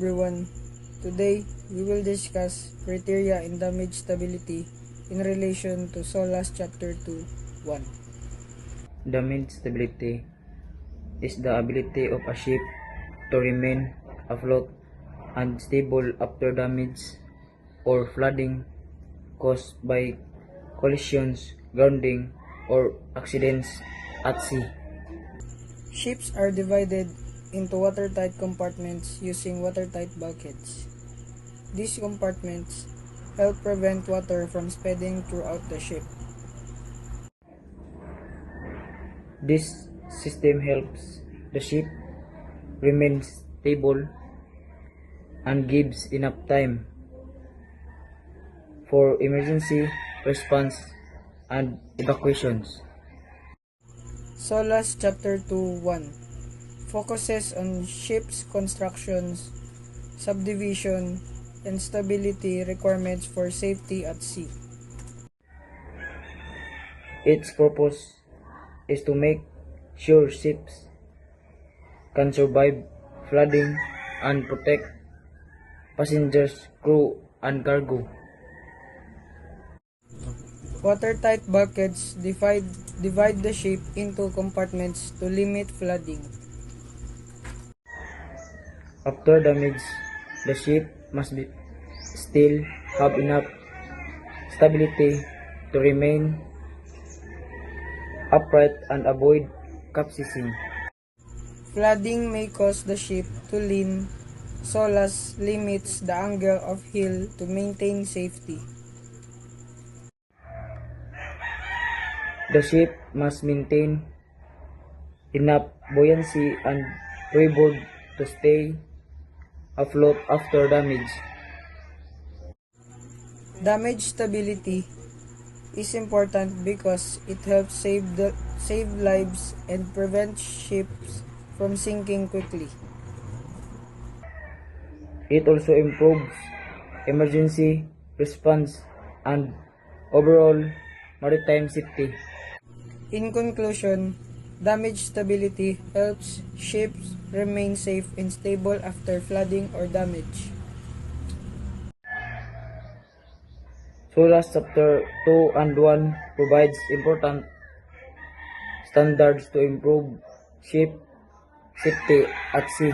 everyone. Today, we will discuss criteria in damage stability in relation to SOLAS Chapter 2:1. Damage stability is the ability of a ship to remain afloat and stable after damage or flooding caused by collisions, grounding, or accidents at sea. Ships are divided into watertight compartments using watertight bulkheads. These compartments help prevent water from spreading throughout the ship. This system helps the ship remain stable and gives enough time for emergency response and evacuations. SOLAS Chapter 2:1 focuses on ships' constructions, subdivision, and stability requirements for safety at sea. Its purpose is to make sure ships can survive flooding and protect passengers, crew, and cargo. Watertight bulkheads divide the ship into compartments to limit flooding. After damage, the ship must still have enough stability to remain upright and avoid capsizing. Flooding may cause the ship to lean. SOLAS limits the angle of heel to maintain safety. The ship must maintain enough buoyancy and freeboard to stay afloat after damage. Damage stability is important because it helps save lives and prevent ships from sinking quickly. It also improves emergency response and overall maritime safety. In conclusion, damage stability helps ships remain safe and stable after flooding or damage. SOLAS Chapter 2 and 1 provides important standards to improve ship safety at sea.